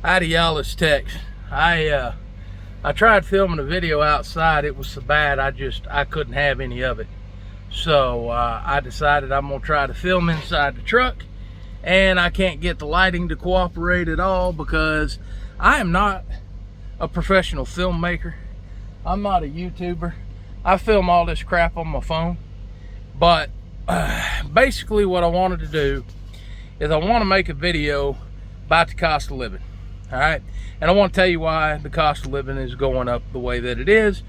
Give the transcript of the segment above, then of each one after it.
Idealis Tex. I tried filming a video outside. It was so bad I couldn't have any of it. So I decided I'm gonna try to film inside the truck, and I can't get the lighting to cooperate at all because I am not a professional filmmaker. I'm not a YouTuber. I film all this crap on my phone. But basically what I wanted to do is I want to make a video about the cost of living. All right, and I want to tell you why the cost of living is going up the way that it is,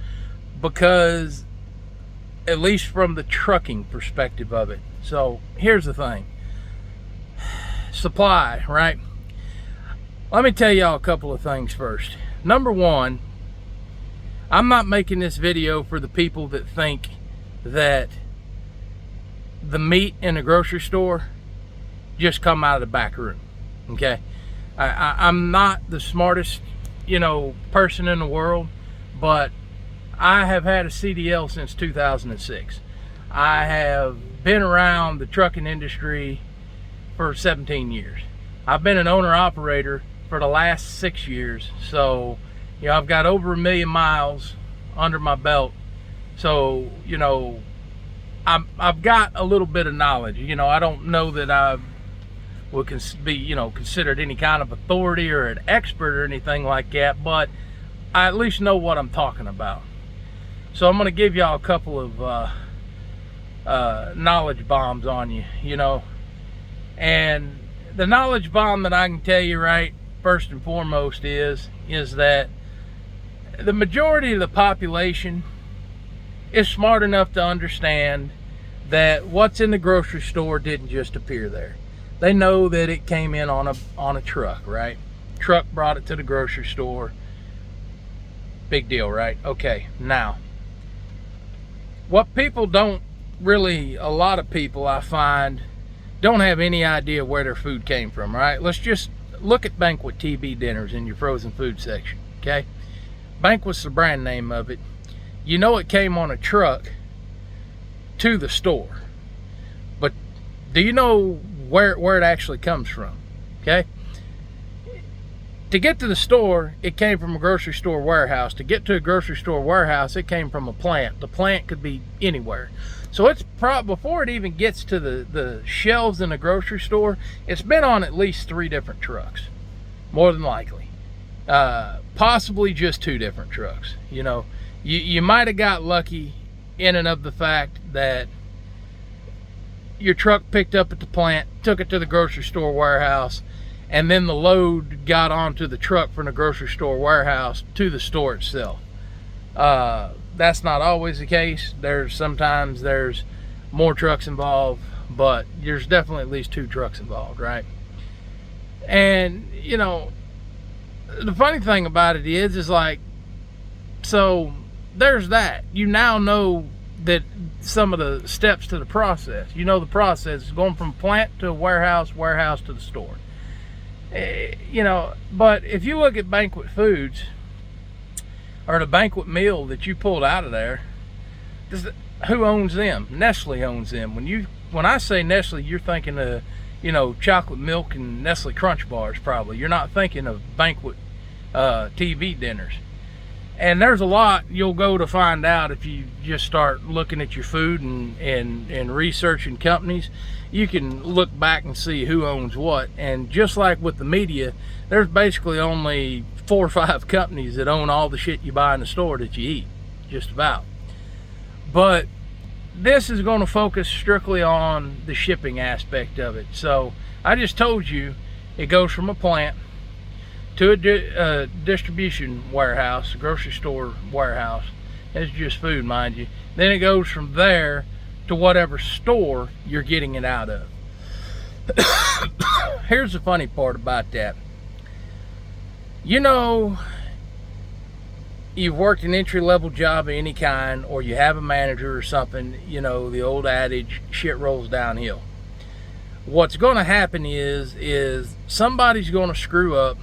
because at least from the trucking perspective of it. So here's the thing. Supply, right? Let me tell y'all a couple of things first. Number one, I'm not making this video for the people that think that the meat in a grocery store just come out of the back room. Okay, I'm not the smartest person in the world, but I have had a CDL since 2006. I have been around the trucking industry for 17 years. I've been an owner operator for the last 6 years. So, I've got over 1 million miles under my belt. So, I've got a little bit of knowledge. I don't know that I would be, considered any kind of authority or an expert or anything like that, but I at least know what I'm talking about. So I'm going to give y'all a couple of knowledge bombs on you, and the knowledge bomb that I can tell you right first and foremost is that the majority of the population is smart enough to understand that what's in the grocery store didn't just appear there. They know that it came in on a truck, right? Truck brought it to the grocery store. Big deal, right? Okay, now, what people don't really, a lot of people I find, don't have any idea where their food came from, right? Let's just look at Banquet TV dinners in your frozen food section, okay? Banquet's the brand name of it. It came on a truck to the store, but do you know where it actually comes from? Okay, to get to the store, it came from a grocery store warehouse. To get to a grocery store warehouse, it came from a plant. The plant could be anywhere. So it's before it even gets to the shelves in the grocery store, it's been on at least 3 different trucks, more than likely. Possibly just 2 different trucks. You might have got lucky in and of the fact that your truck picked up at the plant, took it to the grocery store warehouse, and then the load got onto the truck from the grocery store warehouse to the store itself. That's not always the case. Sometimes there's more trucks involved, but there's definitely at least 2 trucks involved, right? And the funny thing about it is like, so there's that. You now know that some of the steps to the process. The process is going from plant to warehouse to the store. But if you look at Banquet Foods, or the Banquet meal that you pulled out of there, who owns them? Nestle owns them. When I say Nestle, you're thinking of chocolate milk and Nestle Crunch bars. Probably you're not thinking of Banquet TV dinners. And there's a lot you'll go to find out if you just start looking at your food and researching companies. You can look back and see who owns what. And just like with the media, there's basically only 4 or 5 companies that own all the shit you buy in the store that you eat, just about. But this is going to focus strictly on the shipping aspect of it. So I just told you it goes from a plant to a distribution warehouse, a grocery store warehouse. It's just food, mind you. Then it goes from there to whatever store you're getting it out of. Here's the funny part about that. You've worked an entry-level job of any kind, or you have a manager or something, the old adage, shit rolls downhill. What's going to happen is somebody's going to screw up,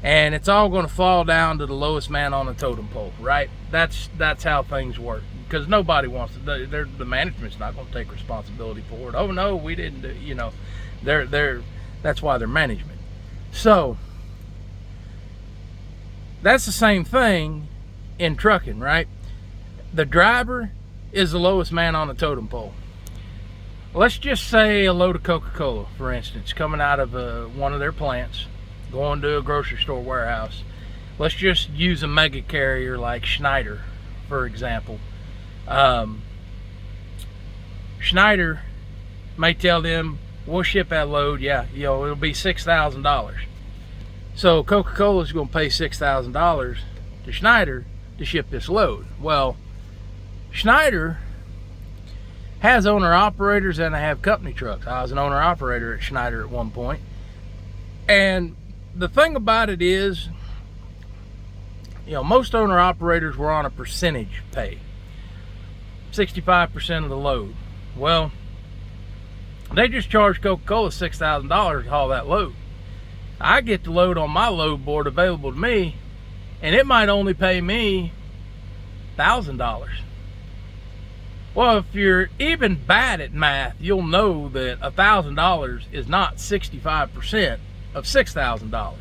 and it's all going to fall down to the lowest man on the totem pole, right? That's how things work, because nobody wants to. The management's not going to take responsibility for it. Oh no, we didn't do. That's why they're management. So That's the same thing in trucking, right? The driver is the lowest man on the totem pole. Let's just say a load of Coca-Cola, for instance, coming out of one of their plants, going to a grocery store warehouse. Let's just use a mega carrier like Schneider, for example. Schneider may tell them, we'll ship that load, yeah, it'll be $6,000. So Coca-Cola is going to pay $6,000 to Schneider to ship this load. Well, Schneider has owner-operators and they have company trucks. I was an owner-operator at Schneider at one point. And the thing about it is, most owner-operators were on a percentage pay. 65% of the load. Well, they just charged Coca-Cola $6,000 to haul that load. I get the load on my load board available to me, and it might only pay me $1,000. Well, if you're even bad at math, you'll know that $1,000 is not 65% of $6,000.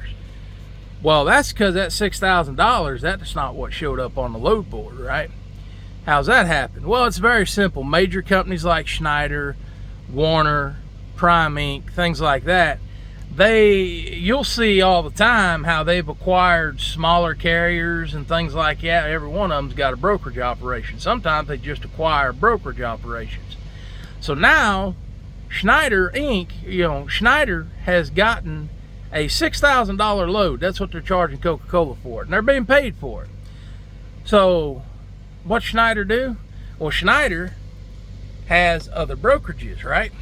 Well, that's because that $6,000, that's not what showed up on the load board, right? How's that happen? Well, it's very simple. Major companies like Schneider, Warner, Prime Inc., things like that, you'll see all the time how they've acquired smaller carriers and things like that. Every one of them's got a brokerage operation. Sometimes they just acquire brokerage operations. So now Schneider Inc., Schneider has gotten a $6,000 load. That's what they're charging Coca-Cola for, and they're being paid for it. So what's Schneider do? Well, Schneider has other brokerages, right?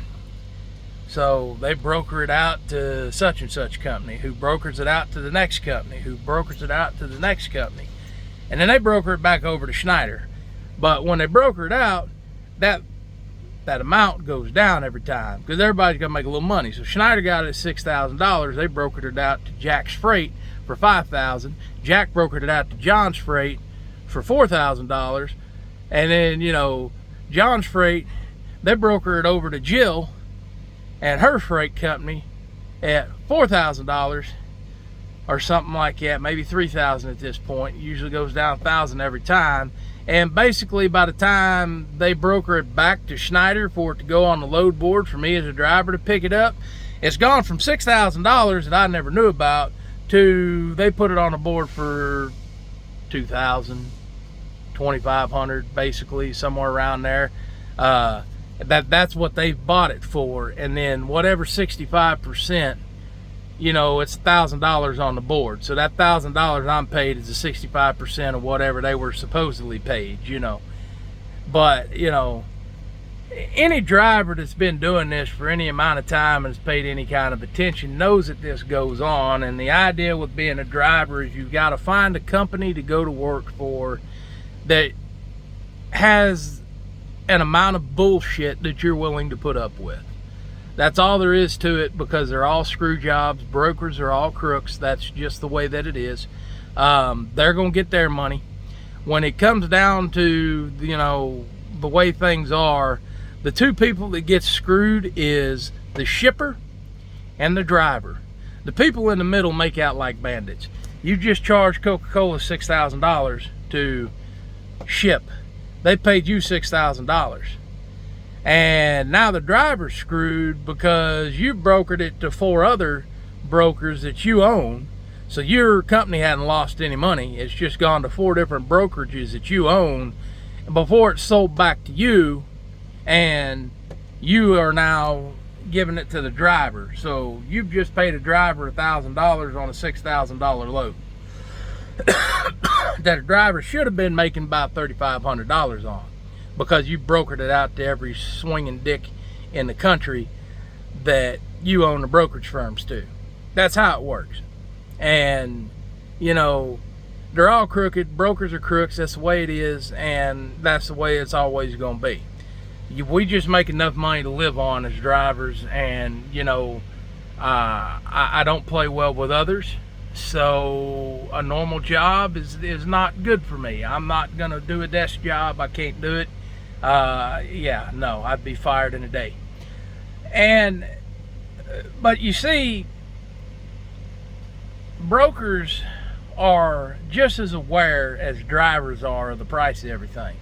So they broker it out to such and such company, who brokers it out to the next company, who brokers it out to the next company. And then they broker it back over to Schneider. But when they broker it out, that amount goes down every time because everybody's going to make a little money. So Schneider got it at $6,000. They brokered it out to Jack's Freight for $5,000. Jack brokered it out to John's Freight for $4,000. And then, John's Freight, they broker it over to Jill and her freight company at $4,000 or something like that, maybe $3,000 at this point. It usually goes down $1,000 every time. And basically, by the time they broker it back to Schneider for it to go on the load board for me as a driver to pick it up, it's gone from $6,000 that I never knew about to they put it on the board for $2,000, $2,500, basically somewhere around there. That's what they've bought it for, and then whatever 65%, it's $1,000 on the board. So that $1,000 I'm paid is the 65% of whatever they were supposedly paid, But any driver that's been doing this for any amount of time and has paid any kind of attention knows that this goes on. And the idea with being a driver is you've got to find a company to go to work for that has an amount of bullshit that you're willing to put up with. That's all there is to it, because they're all screw jobs. Brokers are all crooks. That's just the way that it is. They're going to get their money. When it comes down to, the way things are, the two people that get screwed is the shipper and the driver. The people in the middle make out like bandits. You just charged Coca-Cola $6,000 to ship. They paid you $6,000. And now the driver's screwed because you brokered it to 4 other brokers that you own. So your company hadn't lost any money. It's just gone to 4 different brokerages that you own before it's sold back to you. And you are now giving it to the driver. So you've just paid a driver $1,000 on a $6,000 load. That a driver should have been making about $3,500 on, because you brokered it out to every swinging dick in the country that you own the brokerage firms to. That's how it works. And they're all crooked. Brokers are crooks. That's the way it is, and that's the way it's always going to be. We just make enough money to live on as drivers, and I don't play well with others. So a normal job is not good for me. I'm not gonna do a desk job. I can't do it. No, I'd be fired in a day. But you see, brokers are just as aware as drivers are of the price of everything.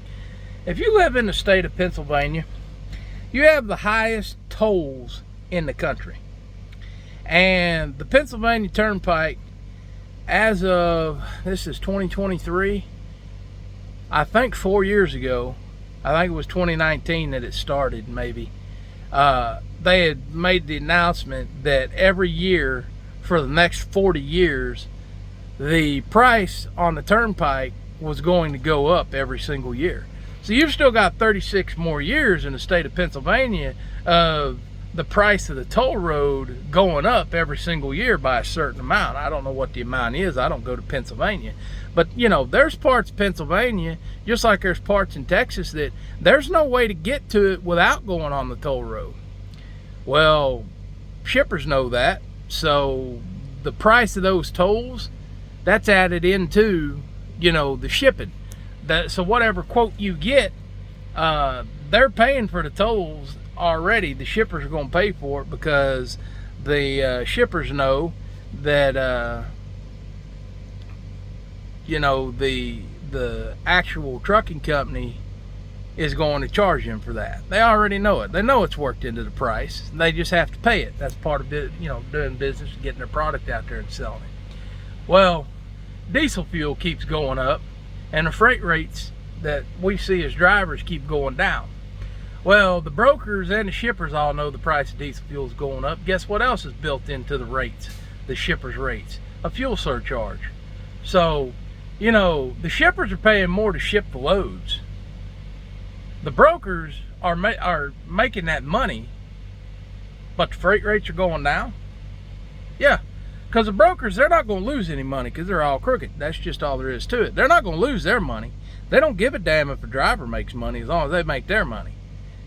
If you live in the state of Pennsylvania, you have the highest tolls in the country. And the Pennsylvania Turnpike, as of, this is 2023, I think 4 years ago, I think it was 2019 that it started, maybe, they had made the announcement that every year for the next 40 years, the price on the turnpike was going to go up every single year. So you've still got 36 more years in the state of Pennsylvania of the price of the toll road going up every single year by a certain amount. I don't know what the amount is. I don't go to Pennsylvania. But, you know, there's parts of Pennsylvania, just like there's parts in Texas, that there's no way to get to it without going on the toll road. Well, shippers know that. So the price of those tolls, that's added into, you know, the shipping. So whatever quote you get, they're paying for the tolls already. The shippers are going to pay for it because the shippers know that you know, the actual trucking company is going to charge them for that. They already know it. They know it's worked into the price. They just have to pay it. That's part of it, you know, doing business, getting their product out there and selling it. Well, diesel fuel keeps going up, and the freight rates that we see as drivers keep going down. Well, the brokers and the shippers all know the price of diesel fuel is going up. Guess what else is built into the rates, the shippers' rates? A fuel surcharge. So, you know, the shippers are paying more to ship the loads. The brokers are making that money, but the freight rates are going down. Yeah, because the brokers, they're not going to lose any money because they're all crooked. That's just all there is to it. They're not going to lose their money. They don't give a damn if a driver makes money as long as they make their money.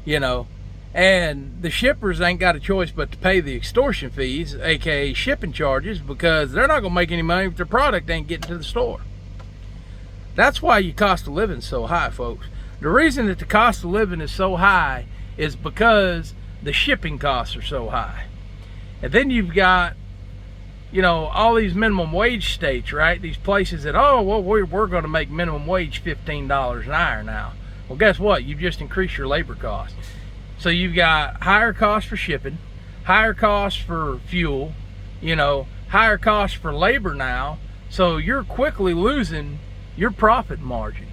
You know, and the shippers ain't got a choice but to pay the extortion fees, aka shipping charges, because they're not gonna make any money if their product ain't getting to the store. That's why your cost of living is so high, folks. The reason that the cost of living is so high is because the shipping costs are so high. And then you've got, you know, all these minimum wage states, right? These places that, oh, well, we're going to make minimum wage $15 an hour now. Well, guess what? You've just increased your labor costs. So you've got higher costs for shipping, higher costs for fuel, you know, higher costs for labor now. So you're quickly losing your profit margin.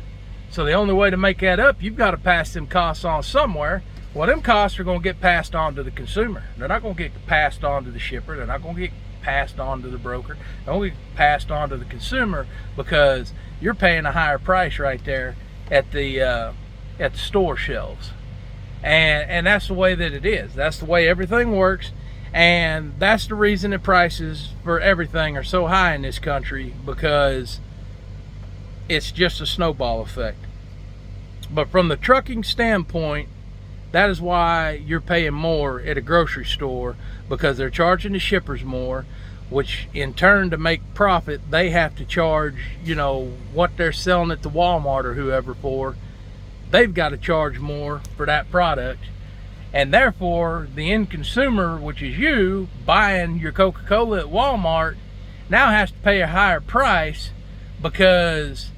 So the only way to make that up, you've got to pass them costs on somewhere. Well, them costs are going to get passed on to the consumer. They're not going to get passed on to the shipper. They're not going to get passed on to the broker. They're going to get passed on to the consumer because you're paying a higher price right there at the store shelves. And that's the way that it is. That's the way everything works. And that's the reason that prices for everything are so high in this country, because it's just a snowball effect. But from the trucking standpoint, that is why you're paying more at a grocery store, because they're charging the shippers more, which in turn, to make profit, they have to charge, you know, what they're selling at the Walmart or whoever for. They've got to charge more for that product, and therefore the end consumer, which is you buying your Coca-Cola at Walmart, now has to pay a higher price because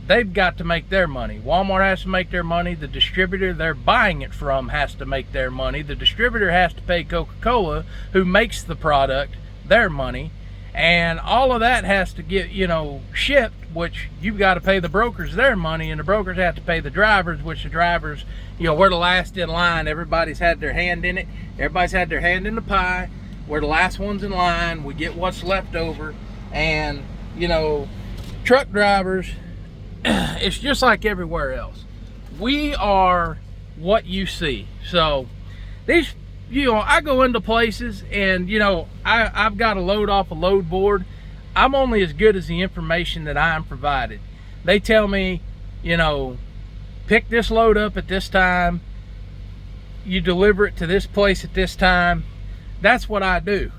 they've got to make their money. Walmart has to make their money. The distributor they're buying it from has to make their money. The distributor has to pay Coca-Cola, who makes the product, their money. And all of that has to get, you know, shipped, which you've got to pay the brokers their money, and the brokers have to pay the drivers, which the drivers, you know, we're the last in line. Everybody's had their hand in it. Everybody's had their hand in the pie. We're the last ones in line. We get what's left over. And, you know, truck drivers, it's just like everywhere else. We are what you see. So these, you know, I go into places and, you know, I've got a load off a load board. I'm only as good as the information that I'm provided. They tell me, you know, pick this load up at this time, you deliver it to this place at this time. That's what I do.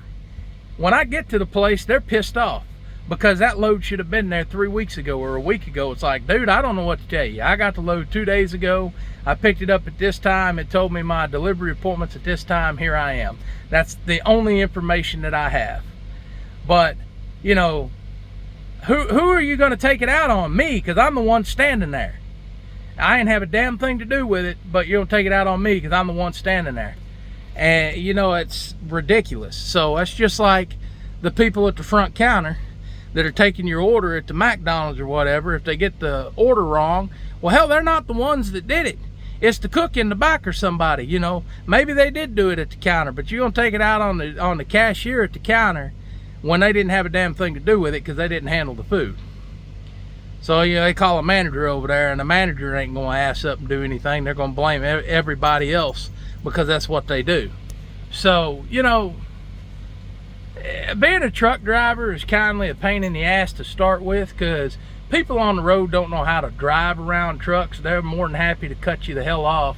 When I get to the place, they're pissed off because that load should have been there 3 weeks ago or a week ago. It's like, dude, I don't know what to tell you. I got the load 2 days ago. I picked it up at this time. It told me my delivery appointment's at this time. Here I am. That's the only information that I have. But, you know, who are you going to take it out on? Me, because I'm the one standing there. I ain't have a damn thing to do with it, but you're going to take it out on me because I'm the one standing there. And, you know, it's ridiculous. So that's just like the people at the front counter that are taking your order at the McDonald's or whatever. If they get the order wrong, well, hell, they're not the ones that did it. It's the cook in the back or somebody, you know. Maybe they did do it at the counter, but you're going to take it out on the cashier at the counter when they didn't have a damn thing to do with it because they didn't handle the food. So, you know, they call a manager over there, and the manager ain't going to ass up and do anything. They're going to blame everybody else because that's what they do. So, you know, being a truck driver is kindly a pain in the ass to start with, because people on the road don't know how to drive around trucks. They're more than happy to cut you the hell off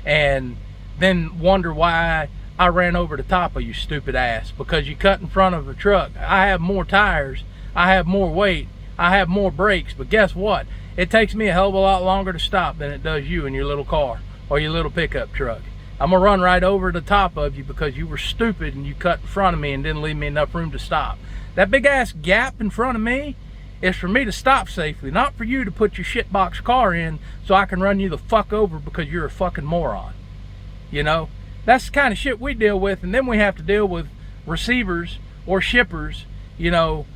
and then wonder why I ran over the top of you, stupid ass, because you cut in front of a truck. I have more tires, I have more weight, I have more brakes, but guess what? It takes me a hell of a lot longer to stop than it does you in your little car or your little pickup truck. I'm gonna run right over the top of you because you were stupid and you cut in front of me and didn't leave me enough room to stop. That big ass gap in front of me is for me to stop safely, not for you to put your shitbox car in so I can run you the fuck over because you're a fucking moron. You know, that's the kind of shit we deal with. And then we have to deal with receivers or shippers, you know,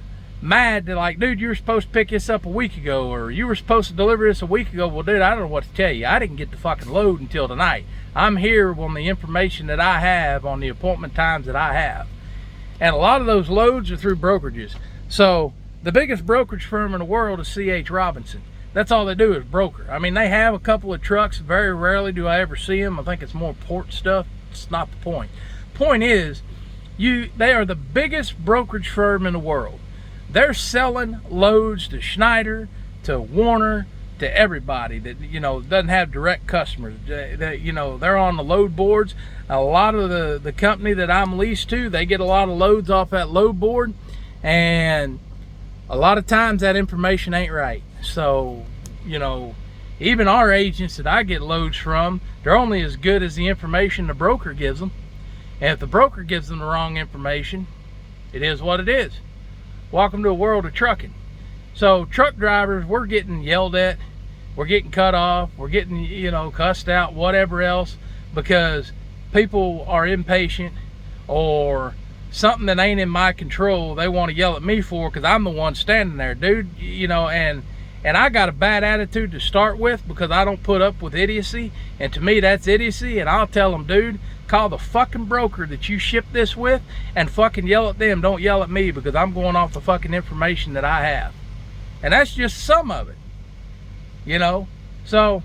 mad. They're like, dude, you were supposed to pick this up a week ago, or you were supposed to deliver this a week ago. Well, dude, I don't know what to tell you. I didn't get the fucking load until tonight. I'm here on the information that I have, on the appointment times that I have. And a lot of those loads are through brokerages. So the biggest brokerage firm in the world is C.H. Robinson. That's all they do is broker. I mean, they have a couple of trucks. Very rarely do I ever see them. I think it's more port stuff. It's not the point. Point is, they are the biggest brokerage firm in the world. They're selling loads to Schneider, to Warner, to everybody that, you know, doesn't have direct customers. You know, they're on the load boards. A lot of the company that I'm leased to, they get a lot of loads off that load board, and a lot of times that information ain't right. So, you know, even our agents that I get loads from, they're only as good as the information the broker gives them. And if the broker gives them the wrong information, it is what it is. Welcome to a world of trucking. So truck drivers, we're getting yelled at, we're getting cut off, we're getting, you know, cussed out, whatever else, because people are impatient or something that ain't in my control they want to yell at me for because I'm the one standing there, dude. You know, and I got a bad attitude to start with because I don't put up with idiocy, and to me that's idiocy. And I'll tell them, dude, call the fucking broker that you ship this with and fucking yell at them. Don't yell at me because I'm going off the fucking information that I have. And that's just some of it, you know. So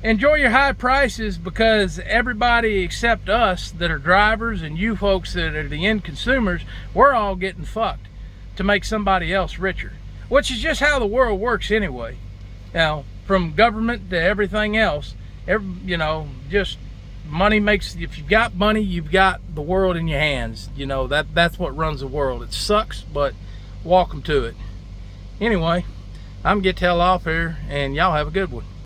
enjoy your high prices, because everybody except us that are drivers and you folks that are the end consumers, we're all getting fucked to make somebody else richer, which is just how the world works anyway. You know, from government to everything else, you know, just money makes, if you've got money, you've got the world in your hands. You know, that's what runs the world. It sucks, but welcome to it. Anyway, I'm gonna get the hell off here, and y'all have a good one.